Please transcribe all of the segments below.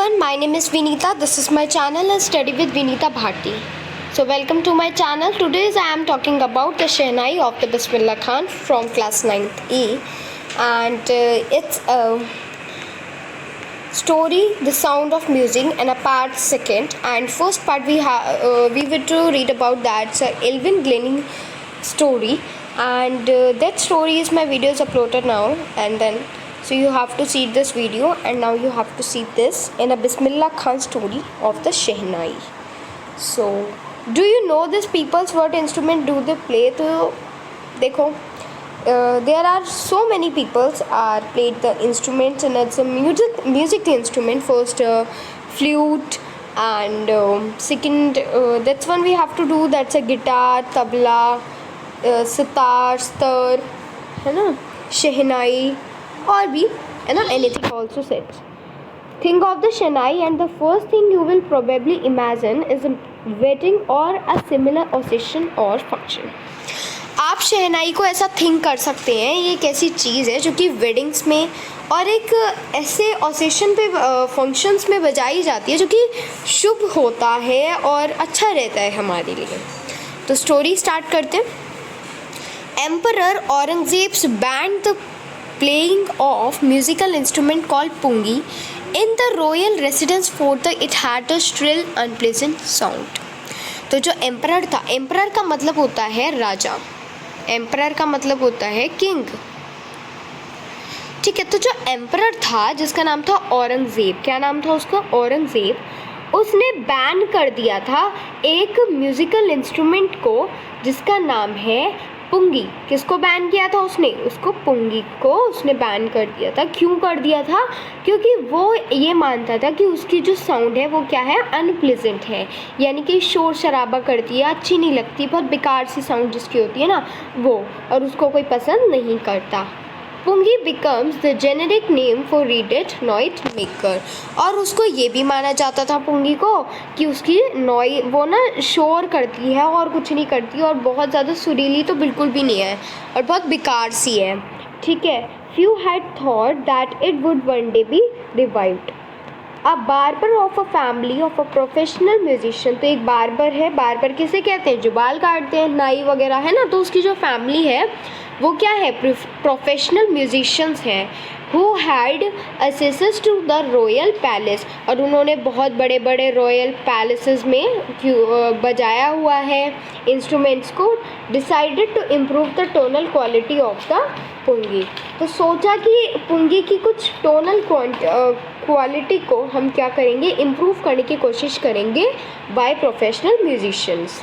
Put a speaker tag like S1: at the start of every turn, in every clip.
S1: everyone, my name is Vinita. This is my channel and Study with Vinita Bharti. So welcome to my channel. Today I am talking about the Shehnai of the Bismillah Khan from class 9th E, and it's a story, The Sound of Music, and a part second. And first part we were to read about that. It's a Elvin Glenning story, and that story is my video is uploaded now, and then. So you have to see this video, and now you have to see this in a Bismillah Khan story of the Shehnai. So, do you know this people's what instrument do they play? तो देखो, there are so many peoples are played the instruments, and it's a music instrument. First, flute, and second, that's one we have to do. That's a guitar, tabla, sitar, star, है ना, Shehnai. Or be anything also sets. Think of the Shehnai, and the first thing you will probably imagine is a wedding or a similar occasion or function. आप शहनाई को ऐसा think कर सकते हैं, ये एक ऐसी चीज़ है जो कि वेडिंग्स में और एक ऐसे ओकेशन पे फंक्शंस में बजाई जाती है जो कि शुभ होता है और अच्छा रहता है हमारे लिए. तो स्टोरी स्टार्ट करते हैं. Emperor Aurangzeb's band the playing of musical instrument called pungi in the royal residence fort. It had a shrill unpleasant sound. तो जो एम्परर था, एम्परर का मतलब होता है राजा, एम्परर का मतलब होता है किंग, ठीक है. तो जो एम्परर था जिसका नाम था औरंगजेब, क्या नाम था उसका, औरंगजेब, उसने बैन कर दिया था एक म्यूजिकल इंस्ट्रूमेंट को जिसका नाम है पुंगी. किसको बैन किया था उसने, उसको पुंगी को उसने बैन कर दिया था. क्यों कर दिया था, क्योंकि वो ये मानता था कि उसकी जो साउंड है वो क्या है, अनप्लेजेंट है, यानी कि शोर शराबा करती है, अच्छी नहीं लगती, बहुत बेकार सी साउंड जिसकी होती है ना वो, और उसको कोई पसंद नहीं करता. Pungi becomes the generic name for reeded noise maker. और उसको ये भी माना जाता था पुंगी को कि उसकी नॉइ वो ना शोर करती है और कुछ नहीं करती, और बहुत ज़्यादा सुरीली तो बिल्कुल भी नहीं है और बहुत बेकार सी है, ठीक है. Few had thought that it would one day B revived. A barber of a family of a professional musician. तो एक बार्बर है, बार्बर किसे कहते हैं, जो बाल काटते हैं, नाई वगैरह है ना, तो उसकी जो फैमिली है वो क्या है, प्रोफेशनल म्यूजिशियंस हैं. Who had access to the royal palace. और उन्होंने बहुत बड़े बड़े रॉयल पैलेसेस में बजाया हुआ है इंस्ट्रूमेंट्स को. Decided to improve the tonal quality of the pungi. तो सोचा कि पुंगी की कुछ टोनल क्वालिटी को हम क्या करेंगे, इम्प्रूव करने की कोशिश करेंगे बाय प्रोफेशनल म्यूजिशियंस,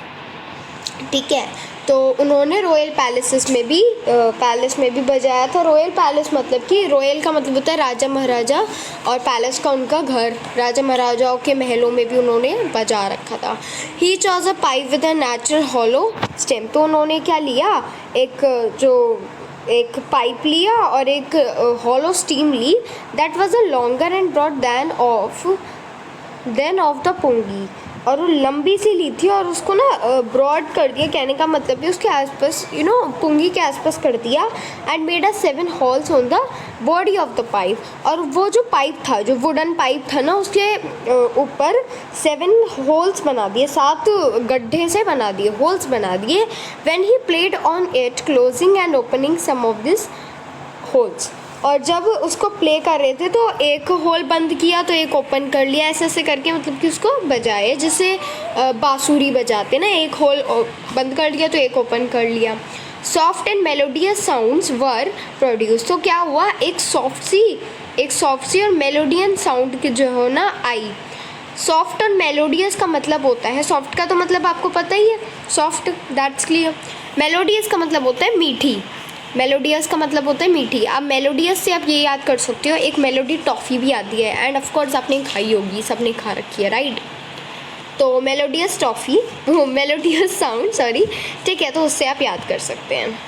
S1: ठीक है. तो उन्होंने रॉयल पैलेस में भी बजाया था. रॉयल पैलेस मतलब कि रॉयल का मतलब होता है राजा महाराजा, और पैलेस का उनका घर, राजा महाराजाओं के महलों में भी उन्होंने बजा रखा था. He chose a pipe with a natural hollow stem. तो उन्होंने क्या लिया, एक पाइप लिया और एक हॉलो स्टीम ली. That was a longer and broad than of the pungi. और वो लंबी सी ली थी और उसको ना ब्रॉड कर दिया. कहने का मतलब भी उसके आसपास पुंगी के आसपास कर दिया. And made a 7 holes on the body of the pipe. और वो जो पाइप था, जो वुडन पाइप था ना, उसके ऊपर 7 होल्स बना दिए, 7 गड्ढे से बना दिए, होल्स बना दिए. When he played on it closing and opening some of this holes. और जब उसको प्ले कर रहे थे तो एक होल बंद किया तो एक ओपन कर लिया, ऐसे ऐसे करके मतलब कि उसको बजाए, जैसे बांसुरी बजाते ना, एक होल बंद कर लिया तो एक ओपन कर लिया. Soft and melodious sounds were produce. तो क्या हुआ, एक सॉफ्ट सी और मेलोडियन साउंड की जो है ना आई. सॉफ्ट और मेलोडियस का मतलब होता है, सॉफ्ट का तो मतलब आपको पता ही है, सॉफ्ट, दैट्स क्लियर. मेलोडियस का मतलब होता है मीठी, मेलोडियस का मतलब होता है मीठी. अब मेलोडियस से आप ये याद कर सकते हो, एक मेलोडी टॉफ़ी भी आती है, एंड ऑफ कोर्स आपने खाई होगी, सबने खा रखी है, राइट. तो melodious toffee, melodious sound, sorry, ठीक है, तो उससे आप याद कर सकते हैं.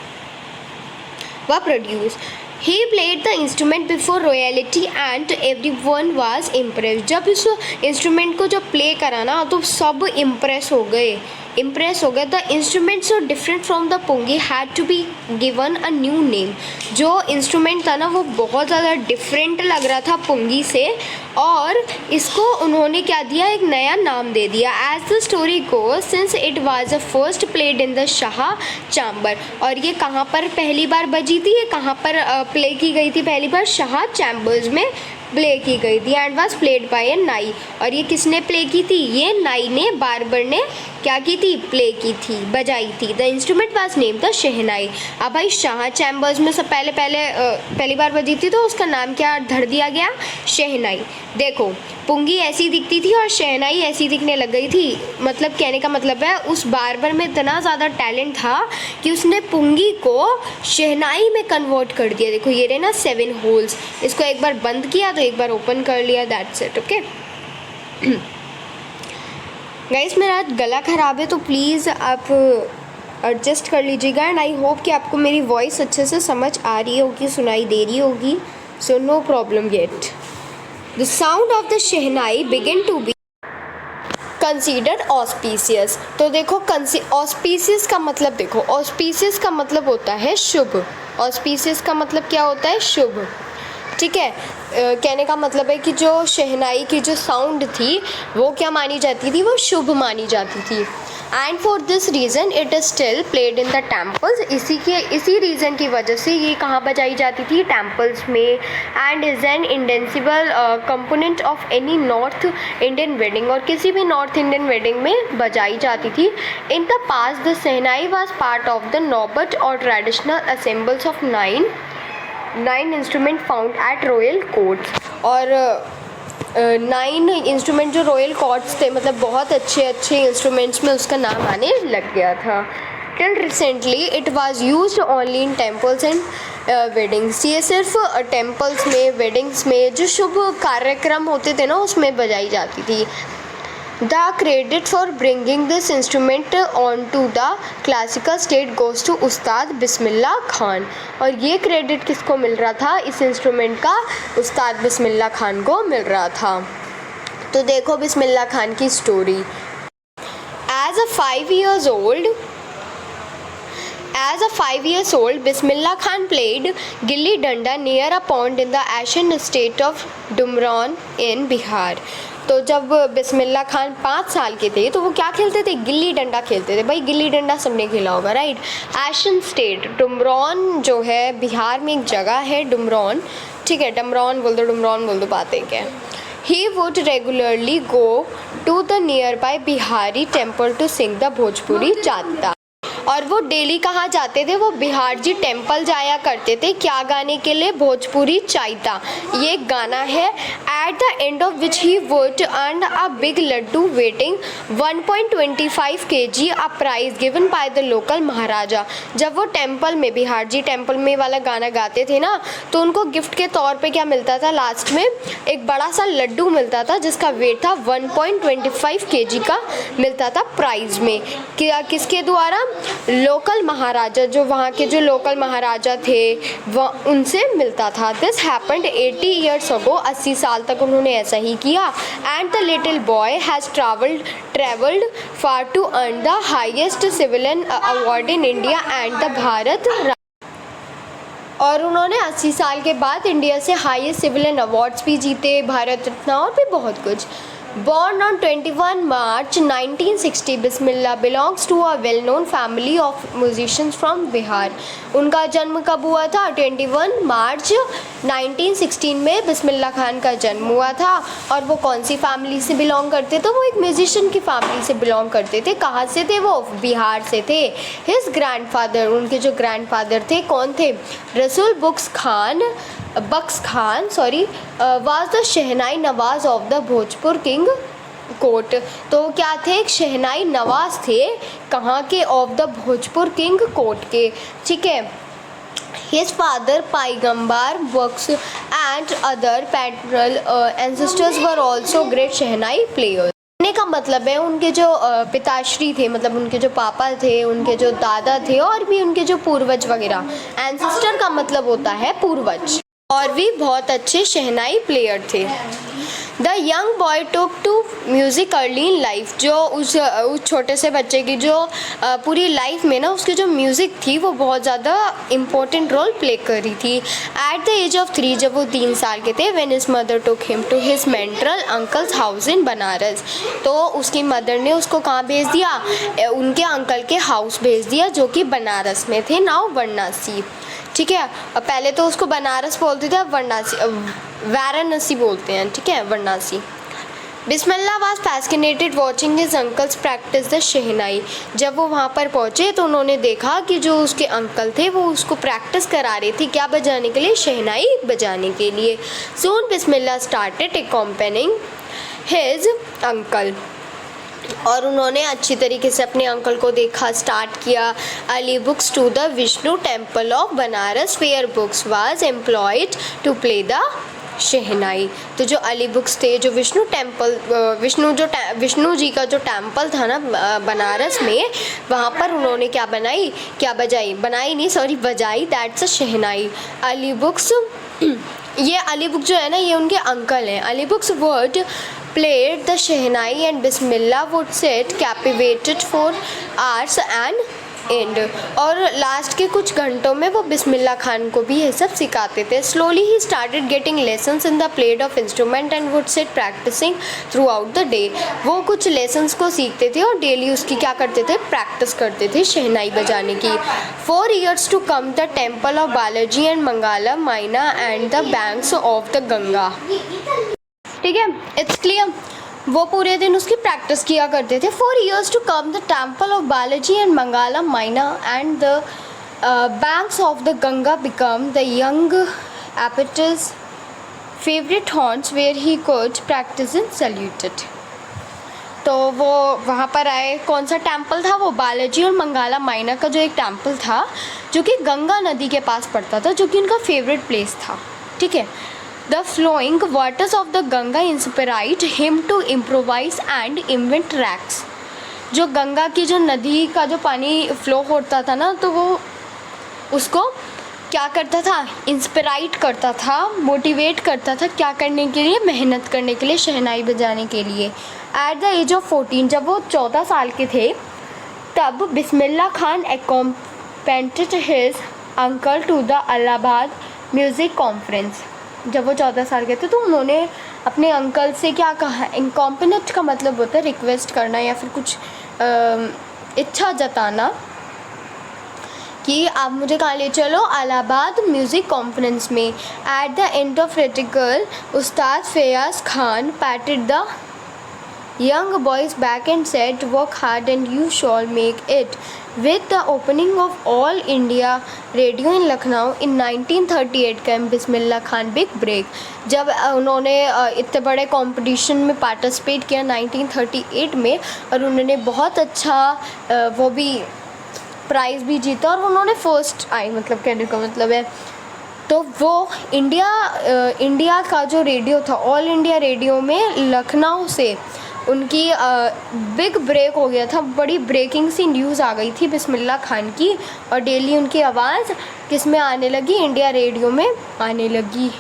S1: वह produce. He played the instrument before royalty and everyone was impress. जब इस इंस्ट्रूमेंट को जब प्ले करा ना तो सब इम्प्रेस हो गए इम्प्रेस हो गए। The instrument so different from the pungi had to be given a new name. जो इंस्ट्रूमेंट था ना वो बहुत ज़्यादा डिफरेंट लग रहा था पुंगी से, और इसको उन्होंने क्या दिया, एक नया नाम दे दिया। As the story go since it was a first played in the Shah chamber. और ये कहाँ पर पहली बार बजी थी, ये कहाँ पर प्ले की गई थी पहली बार, शाह चैम्बर्स में प्ले की गई थी। एंड वाज प्लेड बाय ए नाई। और ये किसने प्ले की थी, ये नाई ने, बार्बर ने क्या की थी, प्ले की थी, बजाई थी। The instrument was name the shehnai. अब भाई शाह चैम्बर्स में सब पहली बार बजी थी तो उसका नाम क्या धर दिया गया, शहनाई। देखो पुंगी ऐसी दिखती थी और शहनाई ऐसी दिखने लग गई थी। मतलब कहने का मतलब है उस बार्बर में इतना ज़्यादा टैलेंट था कि उसने पुंगी को शहनाई में कन्वर्ट कर दिया। देखो ये रहे ना 7 होल्स, इसको एक बार बंद किया तो एक बार ओपन कर लिया, दैट्स इट। ओके गाइस, मेरा गला ख़राब है तो प्लीज़ आप एडजस्ट कर लीजिएगा। एंड आई होप कि आपको मेरी वॉइस अच्छे से समझ आ रही होगी, सुनाई दे रही होगी। So no problem yet. The sound of the shehnai began to be considered auspicious। तो देखो auspicious का मतलब, देखो auspicious का मतलब होता है शुभ। auspicious का मतलब क्या होता है, शुभ। ठीक है, कहने का मतलब है कि जो शहनाई की जो साउंड थी वो क्या मानी जाती थी, वो शुभ मानी जाती थी। And for this reason it is still played in the temples. इसी रीज़न की वजह से ये कहाँ बजाई जाती थी, टेम्पल्स में। And is an indispensable component of any north Indian wedding. और किसी भी नॉर्थ इंडियन वेडिंग में बजाई जाती थी। In the pass the shehnai was part of the नौबत और traditional assembles of 9 instrument found at royal courts. और 9 इंस्ट्रूमेंट जो रॉयल कोर्ट्स थे, मतलब बहुत अच्छे इंस्ट्रूमेंट्स में उसका नाम आने लग गया था। Till recently it was used only in temples and weddings. ये सिर्फ टेम्पल्स में, वेडिंग्स में जो शुभ कार्यक्रम होते थे ना उसमें बजाई जाती थी। The credit for bringing this instrument on to the classical state goes to Ustad Bismillah Khan. और ये क्रेडिट किसको मिल रहा था, इस इंस्ट्रूमेंट का उस्ताद बिस्मिल्लाह खान को मिल रहा था। तो देखो बिस्मिल्लाह खान की story. As a 5 years old, Bismillah Khan played gilli danda near a pond in the ancient state of Dumran in Bihar। तो जब बिस्मिल्लाह खान 5 साल के थे तो वो क्या खेलते थे, गिल्ली डंडा खेलते थे। भाई गिल्ली डंडा सबने खेला होगा, राइट। एशियन स्टेट, डुमरौन जो है बिहार में एक जगह है, डुमरौन। ठीक है, डुमरौन बोल दो, बातें क्या। He would regularly go to the nearby Bihari temple to sing the Bhojpuri chaita. और वो डेली कहाँ जाते थे, वो बिहार जी टेम्पल जाया करते थे। क्या गाने के लिए, भोजपुरी चाइता, ये एक गाना है। At the end of which he would earn a big laddu weighing 1.25 kg a prize given by the local Maharaja. जब वो टेम्पल में, बिहार जी टेम्पल में वाला गाना गाते थे ना, तो उनको गिफ्ट के तौर पे क्या मिलता था, लास्ट में एक बड़ा सा लड्डू मिलता था जिसका वेट था 1.25 kg का मिलता था प्राइज में। किसके द्वारा, लोकल महाराजा, जो वहाँ के जो लोकल महाराजा थे वह उनसे मिलता था। This happened 80 years ago। 80 साल तक उन्होंने ऐसा ही किया। And the little boy has travelled far to earn the highest civilian award in India and the Bharat. और उन्होंने 80 साल के बाद इंडिया से हाईएस्ट सिविलियन अवार्ड्स भी जीते, भारत रत्न और भी बहुत कुछ। Born on 21 March 1960, Bismillah belongs to a well-known family of musicians from Bihar. उनका जन्म कब हुआ था, 21 मार्च 1916 में बिस्मिल्लाह खान का जन्म हुआ था। और वो कौन सी फैमिली से बिलोंग करते थे, वो एक म्यूजिशियन की फैमिली से बिलोंग करते थे। कहाँ से थे वो, बिहार से थे। हिज ग्रैंडफादर, उनके जो ग्रैंडफादर थे कौन थे, Rasool Bakhsh Khan was the shehnai nawaz of the Bhojpur king court. तो क्या थे, एक शहनाई नवाज थे, कहाँ के, of the Bhojpur king court के। ठीक है। His father पैगंबर बख्श and other paternal ancestors were also great shehnai players। कहने का मतलब है उनके जो पिताश्री थे, मतलब उनके जो पापा थे, उनके जो दादा थे, और भी उनके जो पूर्वज वगैरह, एंसेस्टर का मतलब होता है पूर्वज, और भी बहुत अच्छे शहनाई प्लेयर थे। The young boy took to music early in life, जो उस छोटे से बच्चे की जो पूरी लाइफ में ना उसकी जो म्यूज़िक थी वो बहुत ज़्यादा इम्पोर्टेंट रोल प्ले कर रही थी। एट द एज ऑफ 3, जब वो 3 साल के थे, when his mother took him to his mental uncles house in Banaras, तो उसकी मदर ने उसको कहाँ भेज दिया, उनके अंकल के हाउस भेज दिया जो कि बनारस में थे, नाउ वाराणसी। ठीक है, पहले तो उसको बनारस बोलते थे, अब वाराणसी बोलते हैं। ठीक है, Varanasi. Bismillah was fascinated watching his uncle's practise the shehnai. जब वो वहाँ पर पहुँचे तो उन्होंने देखा कि जो उसके अंकल थे वो उसको प्रैक्टिस करा रही थी, क्या बजाने के लिए, शहनाई बजाने के लिए। सून बिस्मिल्लाह स्टार्टेड एक्कम्पनिंग हिज अंकल, और उन्होंने अच्छी तरीके से अपने अंकल को देखा, स्टार्ट किया। Ali Bux to the Vishnu temple of Banaras where Bux was employed to play the shehnai. तो जो अली बुक्स थे, जो विष्णु जी का जो टेम्पल था ना बनारस में, वहाँ पर उन्होंने क्या बजाई that's a shehnai. Ali books ये अली बुक जो है ना, ये उनके अंकल हैं। Ali books word played the shehnai and Bismillah would sit captivated for hours and end, और लास्ट के कुछ घंटों में वो बिस्मिल्लाह खान को भी ये सब सिखाते थे। Slowly he started getting lessons in the played of instrument and would sit practising throughout the day. वो कुछ लेसन्स को सीखते थे और डेली उसकी क्या करते थे, प्रैक्टिस करते थे शहनाई बजाने की। 4 years to come the temple of Balaji and Mangala Maina and the banks of the Ganga। ठीक है, इट्स क्लियर। वो पूरे दिन उसकी प्रैक्टिस किया करते थे। 4 years to come the temple of Balaji and Mangala Maina and the banks of the Ganga become the young abbot's favorite haunts where he could practice and saluted। तो वो वहाँ पर आए। कौन सा टेम्पल था वो, बालाजी और मंगाला माइना का जो एक टेम्पल था जो कि गंगा नदी के पास पड़ता था, जो कि उनका फेवरेट प्लेस था। ठीक है, The flowing waters of the Ganga inspired him to improvise and invent tracks। जो गंगा की जो नदी का जो पानी फ्लो होता था ना, तो वो उसको क्या करता था, इंस्पिराइट करता था, मोटिवेट करता था, क्या करने के लिए, मेहनत करने के लिए, शहनाई बजाने के लिए। एट द एज ऑफ 14, जब वो 14 साल के थे, तब Bismillah Khan accompanied his uncle to the Allahabad music conference. जब वो 14 साल के थे तो उन्होंने अपने अंकल से क्या कहा, इंकॉम्पिनेट का मतलब होता है रिक्वेस्ट करना या फिर कुछ इच्छा जताना कि आप मुझे कहाँ ले चलो, इलाहाबाद म्यूज़िक कॉन्फ्रेंस में। At the end of recital Ustad Faiyaz Khan patted the young boy's back and said, work hard and you shall make it। With the opening of All India Radio in Lucknow in 1938 came Bismillah Khan big break. जब उन्होंने इतने बड़े competition में participate किया 1938 में, और उन्होंने बहुत अच्छा वो भी प्राइज़ भी जीता, और उन्होंने फर्स्ट आई, मतलब कहने का मतलब है। तो वो इंडिया का जो रेडियो था, ऑल इंडिया रेडियो में लखनऊ से उनकी बिग ब्रेक हो गया था, बड़ी ब्रेकिंग सी न्यूज़ आ गई थी बिस्मिल्लाह खान की, और डेली उनकी आवाज़ किस में आने लगी, इंडिया रेडियो में आने लगी।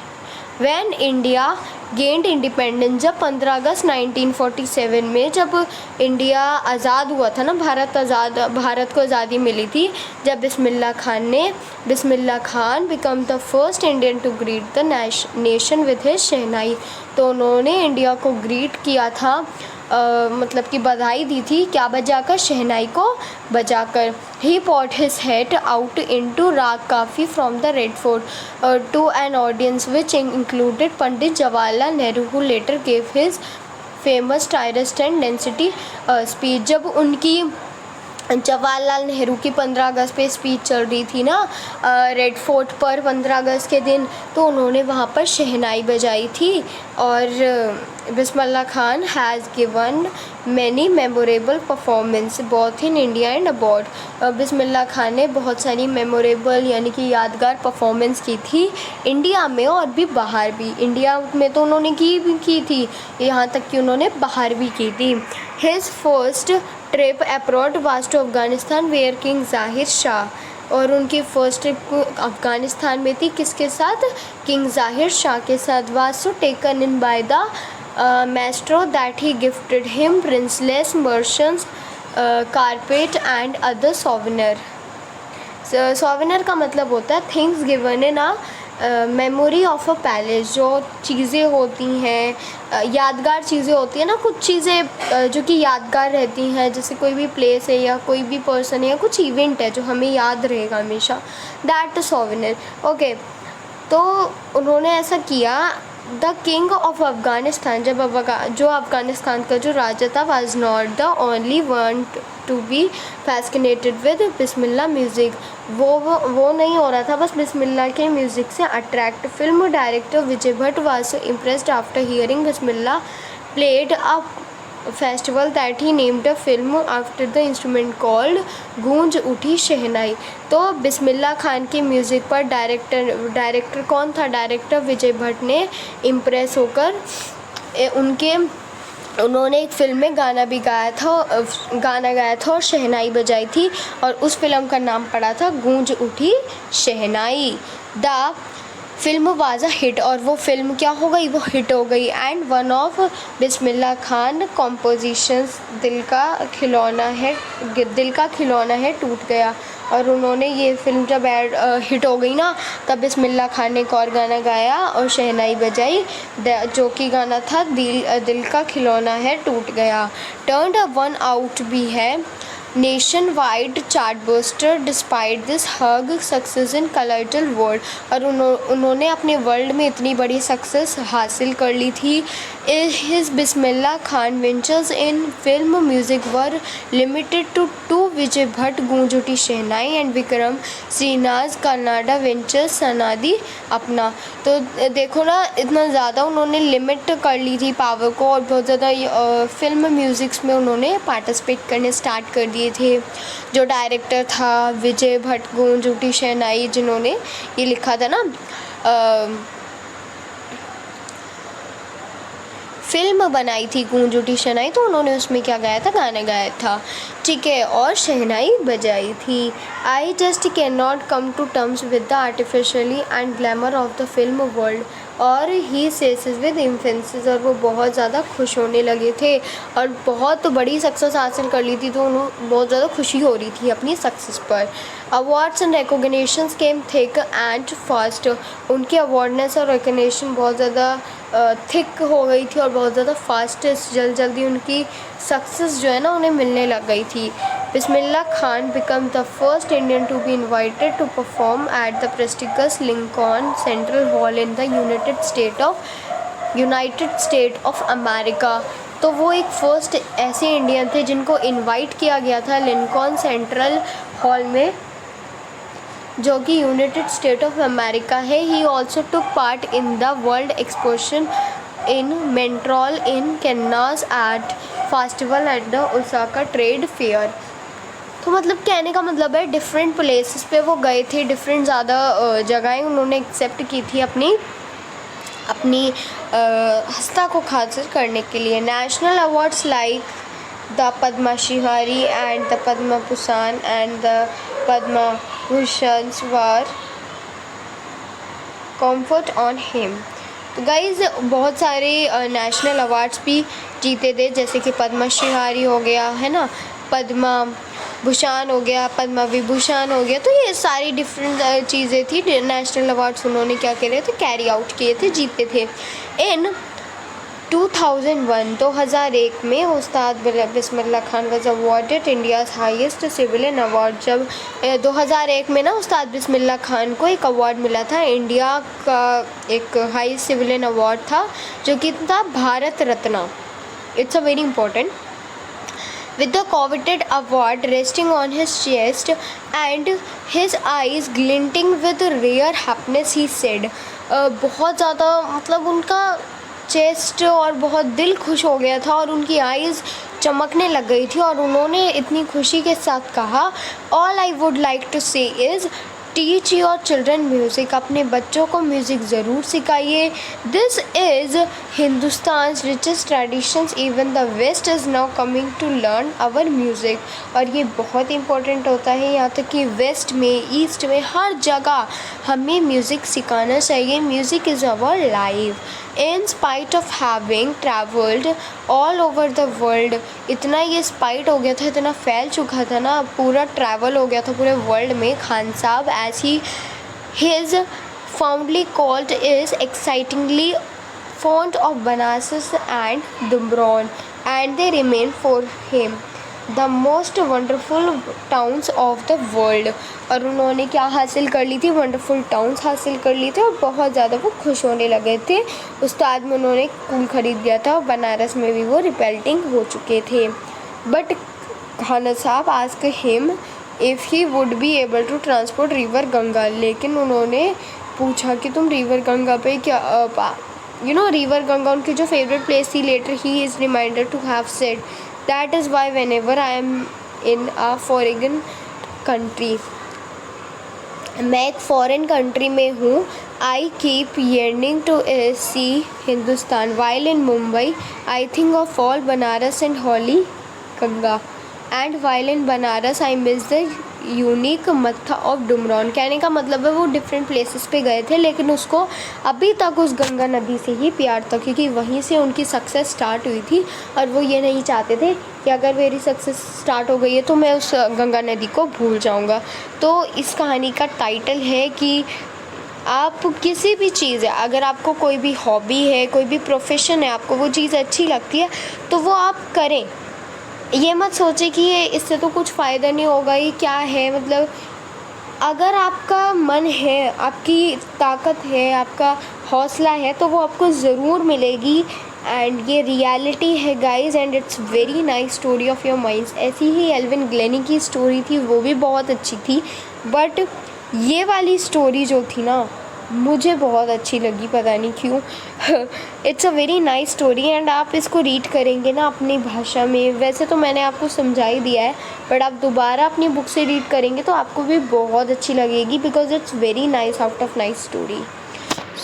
S1: व्हेन इंडिया गेंड इंडिपेंडेंस, जब 15 अगस्त 1947 में जब इंडिया आज़ाद हुआ था ना, भारत को आज़ादी मिली थी, जब Bismillah Khan became the first Indian to greet the nation with his shehnai. तो उन्होंने इंडिया को ग्रीट किया था, मतलब कि बधाई दी थी, क्या बजाकर, शहनाई को बजाकर। He poured his heart out into raag Kafi from the Red Fort to an audience which included Pandit Jawaharlal Nehru who later gave his famous tryst with destiny speech. जब उनकी जवाहरलाल नेहरू की 15 अगस्त पे स्पीच चल रही थी ना रेड फोर्ट पर 15 अगस्त के दिन, तो उन्होंने वहाँ पर शहनाई बजाई थी। और Bismillah Khan has given many memorable performance both in India and abroad. Bismillah Khan ने बहुत सारी मेमोरेबल यानी कि यादगार परफॉर्मेंस की थी इंडिया में और भी बाहर भी। इंडिया में तो उन्होंने की थी, यहाँ तक कि उन्होंने बाहर भी की थी। His first trip abroad was to Afghanistan where king Zahir Shah, और उनकी फ़र्स्ट ट्रिप अफ़गानिस्तान में थी, किसके साथ, किंग ज़ाहिर शाह के साथ। Was to taken in by the maestro that he gifted him princess merchants, carpet and other souvenir. Souvenir का मतलब होता है things given in a memory of a palace, जो चीज़ें होती हैं यादगार चीज़ें होती हैं ना, कुछ चीज़ें जो कि यादगार रहती हैं, जैसे कोई भी प्लेस है या कोई भी पर्सन है या कुछ इवेंट है जो हमें याद रहेगा हमेशा, दैट सोवेनियर. ओके, तो उन्होंने ऐसा किया. द किंग ऑफ अफ़गानिस्तान, जो अफ़गानिस्तान का जो राजा था, was not the only one to be fascinated with Bismillah music. वो नहीं हो रहा था बस बिस्मिल्लाह के म्यूज़िक से attract. Film director Vijay Bhatt was so impressed after hearing Bismillah played a festival that he named a film after the instrument called गूंज उठी शहनाई. तो बिस्मिल्लाह खान के म्यूज़िक पर डायरेक्टर कौन था? डायरेक्टर विजय भट्ट ने इम्प्रेस होकर उन्होंने एक फ़िल्म में गाना गाया था और शहनाई बजाई थी, और उस फिल्म का नाम पड़ा था Goonj Uthi Shehnai. The film was a hit, और वो फिल्म क्या हो गई? वो हिट हो गई. And one of Bismillah Khan compositions दिल का खिलौना है टूट गया. और उन्होंने ये फिल्म जब हिट हो गई ना, तब बिस्मिल्लाह खान ने एक और गाना गाया और शहनाई बजाई, जो कि गाना था दिल का खिलौना है टूट गया. टर्न्ड वन आउट भी है nationwide chartbuster despite this huge success in cultural world. और उन्होंने अपने वर्ल्ड में इतनी बड़ी सक्सेस हासिल कर ली थी. His Bismillah Khan ventures in film music were limited to Vijay Bhatt Goonj Uthi Shehnai and Vikram Srinivas Kannada venture Sanadi Appanna. तो देखो ना, इतना ज़्यादा उन्होंने लिमिट कर ली थी पावर को, और बहुत ज़्यादा फिल्म म्यूज़िक्स में उन्होंने पार्टिसिपेट करने स्टार्ट कर दिए थे. जो डायरेक्टर था विजय भट्ट, गूंज उठी शहनाई, जिन्होंने ये लिखा था ना, फिल्म बनाई थी गूंज उठी शहनाई, तो उन्होंने उसमें क्या गाया था? गाना गाया था, ठीक है, और शहनाई बजाई थी. I just can not come to terms with the artificially and glamour of the film world, और ही सेसेस विद इन्फेंसेस. और वो बहुत ज़्यादा खुश होने लगे थे और बहुत बड़ी सक्सेस हासिल कर ली थी, तो उन्हें बहुत ज़्यादा खुशी हो रही थी अपनी सक्सेस पर. Awards and recognitions came thick and fast. उनके अवार्डनेस और रिकॉग्निशन बहुत ज़्यादा थिक हो गई थी और बहुत ज़्यादा फास्ट, जल्दी उनकी सक्सेस जो है ना उन्हें मिलने लग गई थी. Bismillah Khan became the first Indian to be invited to perform at the prestigious Lincoln central hall in the United State of America. तो वो एक फर्स्ट ऐसे इंडियन थे जिनको इनवाइट किया गया था लिंकन सेंट्रल हॉल में, जो कि यूनाइटेड स्टेट ऑफ अमेरिका है. He also took part in the world exposition in Montreal in Kansas at festival at the Osaka trade fair. तो मतलब कहने का मतलब है डिफरेंट प्लेसेस पे वो गए थे, डिफरेंट ज़्यादा जगहें उन्होंने एक्सेप्ट की थी अपनी हस्ता को हासिल करने के लिए. National awards like the Padma Shri and the Padma Bhushan and the Padma Bhushan were comfort on him. तो गाइज़ बहुत सारे नेशनल अवार्ड्स भी जीते थे, जैसे कि पद्मा श्री हो गया है ना, पद्मा भूषण हो गया, पद्मा विभूषण हो गया. तो ये सारी डिफरेंट चीज़ें थी, नेशनल अवार्ड्स उन्होंने क्या करे थे? कैरी आउट किए थे, जीते थे. इन 2001 में Ustad Bismillah Khan was awarded India's highest civilian award. जब 2001 में ना उस्ताद बिस्मिल्लाह खान को एक अवार्ड मिला था, इंडिया का एक हाई सिविलियन अवार्ड था, जो कि था Bharat Ratna. It's a very important. With the coveted award resting on his chest and his eyes glinting with rare happiness, he said. बहुत ज़्यादा मतलब उनका चेस्ट और बहुत दिल खुश हो गया था और उनकी आइज़ चमकने लग गई थी, और उन्होंने इतनी खुशी के साथ कहा, all I would like to say is teach your children music. अपने बच्चों को म्यूज़िक ज़रूर सिखाइए. This is Hindustan's richest traditions, even the west is now coming to learn our music. और ये बहुत इंपॉर्टेंट होता है, यहाँ तक कि वेस्ट में, ईस्ट में, हर जगह हमें म्यूज़िक सिखाना चाहिए. Music is our life. In spite of having travelled all over the world, इतना ये स्पाइट हो गया था, इतना फैल चुका था ना, पूरा ट्रैवल हो गया था पूरे वर्ल्ड में, Khan Sahab as he his fondly called is excitingly fond of Benares and Dumbarton, and they remain for him the most wonderful towns of the world। और उन्होंने क्या हासिल कर ली थी, वंडरफुल टाउन्स हासिल कर ली थी और बहुत ज़्यादा वो खुश होने लगे थे। उस्ताद में उन्होंने कूल ख़रीद दिया था और बनारस में भी वो रिपेल्टिंग हो चुके थे। But Khan Sahab ask him if he would be able to transport river Ganga, लेकिन उन्होंने पूछा कि तुम रिवर गंगा पे क्या रिवर गंगा उनकी जो फेवरेट प्लेस थी। Later he is reminder to have said that is why whenever I am in a foreign country, मैं एक फ़ॉरेन कंट्री में हूँ, I keep yearning to see Hindustan, while in Mumbai I think of all Banaras and holy Ganga, and while in Banaras I miss the unique mattha of Dumraon. कहने का मतलब है वो different places पे गए थे, लेकिन उसको अभी तक उस गंगा नदी से ही प्यार था, क्योंकि वहीं से उनकी सक्सेस स्टार्ट हुई थी और वो ये नहीं चाहते थे कि अगर मेरी सक्सेस स्टार्ट हो गई है तो मैं उस गंगा नदी को भूल जाऊँगा। तो इस कहानी का टाइटल है कि आप किसी भी चीज़ है, अगर आपको कोई भी हॉबी है, कोई भी प्रोफेशन है, आपको वो चीज़ अच्छी लगती है तो वो आप करें। ये मत सोचें कि ये इससे तो कुछ फ़ायदा नहीं होगा, ये क्या है, मतलब अगर आपका मन है, आपकी ताकत है, आपका हौसला है तो वो आपको ज़रूर मिलेगी। एंड ये रियलिटी है guys, and it's very nice story of your minds. ऐसी ही एल्विन ग्लेनी की स्टोरी थी, वो भी बहुत अच्छी थी, बट ये वाली स्टोरी जो थी ना मुझे बहुत अच्छी लगी, पता नहीं क्यों। It's a very nice story and आप इसको रीड करेंगे ना अपनी भाषा में, वैसे तो मैंने आपको समझा ही दिया है, बट आप दोबारा अपनी बुक से रीड करेंगे तो आपको भी बहुत अच्छी लगेगी, because it's very nice out of nice story.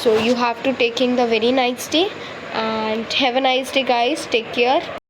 S1: So you have to take in the very nice day and have a nice day guys, take care.